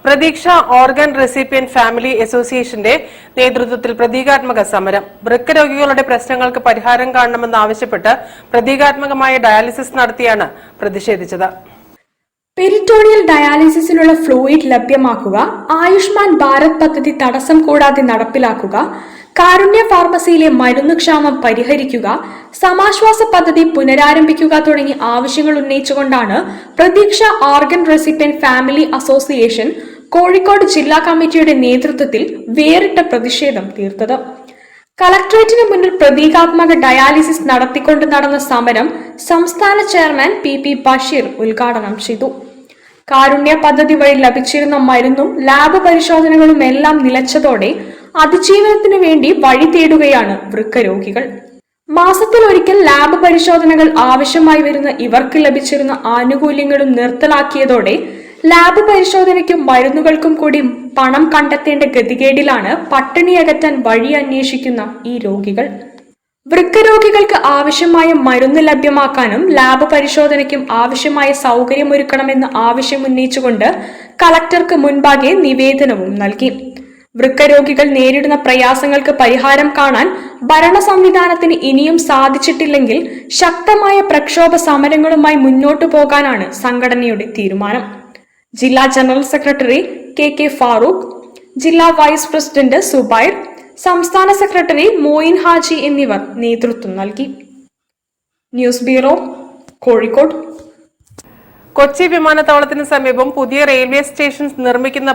പ്രതീക്ഷ organ recipient family അസോസിയേഷന്റെ നേതൃത്വത്തിൽ പ്രതീകാത്മക സമരം. വൃക്ക രോഗികളുടെ പ്രശ്നങ്ങൾക്ക് പരിഹാരം കാണണമെന്നാവശ്യപ്പെട്ട് പ്രതീകാത്മകമായ ഡയാലിസിസ് നടത്തിയാണ് പ്രതിഷേധിച്ചത്. പെരിറ്റോണിയൽ ഡയാലിസിസിനുള്ള ഫ്ലൂയിഡ് ലഭ്യമാക്കുക, ആയുഷ്മാൻ ഭാരത് പദ്ധതി തടസ്സം കൂടാതെ നടപ്പിലാക്കുക, കാരുണ്യ ഫാർമസിയിലെ മരുന്ന് ക്ഷാമം പരിഹരിക്കുക, സമാശ്വാസ പദ്ധതി പുനരാരംഭിക്കുക തുടങ്ങിയ ആവശ്യങ്ങൾ ഉന്നയിച്ചുകൊണ്ടാണ് പ്രതീക്ഷ organ recipient family association Kozhikode ജില്ലാ കമ്മിറ്റിയുടെ നേതൃത്വത്തിൽ വേറിട്ട പ്രതിഷേധം തീർത്തത്. കളക്ടറേറ്റിന് മുന്നിൽ പ്രതീകാത്മക ഡയാലിസിസ് നടത്തിക്കൊണ്ട് നടന്ന സമരം സംസ്ഥാന ചെയർമാൻ പി ബഷീർ ഉദ്ഘാടനം ചെയ്തു. കാരുണ്യ പദ്ധതി വഴി ലഭിച്ചിരുന്ന മരുന്നും ലാബ് പരിശോധനകളും എല്ലാം നിലച്ചതോടെ അതിജീവനത്തിനു വേണ്ടി വഴി തേടുകയാണ് വൃക്ക രോഗികൾ. മാസത്തിലൊരിക്കൽ ലാബ് പരിശോധനകൾ ആവശ്യമായി വരുന്ന ഇവർക്ക് ലഭിച്ചിരുന്ന ആനുകൂല്യങ്ങളും നിർത്തലാക്കിയതോടെ ലാബ് പരിശോധനയ്ക്കും മരുന്നുകൾക്കും കൂടി പണം കണ്ടെത്തേണ്ട ഗതികേടിലാണ് പട്ടിണി അകറ്റാൻ വഴി അന്വേഷിക്കുന്ന ഈ രോഗികൾ. വൃക്ക രോഗികൾക്ക് ആവശ്യമായ മരുന്ന് ലഭ്യമാക്കാനും ലാബ് പരിശോധനയ്ക്കും ആവശ്യമായ സൗകര്യമൊരുക്കണമെന്ന് ആവശ്യമുന്നയിച്ചുകൊണ്ട് കളക്ടർക്ക് മുൻപാകെ നിവേദനവും നൽകി. വൃക്ക രോഗികൾ നേരിടുന്ന പ്രയാസങ്ങൾക്ക് പരിഹാരം കാണാൻ ഭരണ സംവിധാനത്തിന് ഇനിയും സാധിച്ചിട്ടില്ലെങ്കിൽ ശക്തമായ പ്രക്ഷോഭ സമരങ്ങളുമായി മുന്നോട്ടു പോകാനാണ് സംഘടനയുടെ തീരുമാനം. ജില്ലാ ജനറൽ സെക്രട്ടറി കെ ഫാറൂഖ്, ജില്ലാ വൈസ് പ്രസിഡന്റ് സുബൈർ, സംസ്ഥാന സെക്രട്ടറി മോയിൻ ഹാജി എന്നിവർ നേതൃത്വം നൽകി. News bureau, Kozhikode. കൊച്ചി വിമാനത്താവളത്തിന് സമീപം പുതിയ റെയിൽവേ സ്റ്റേഷൻ നിർമ്മിക്കുന്ന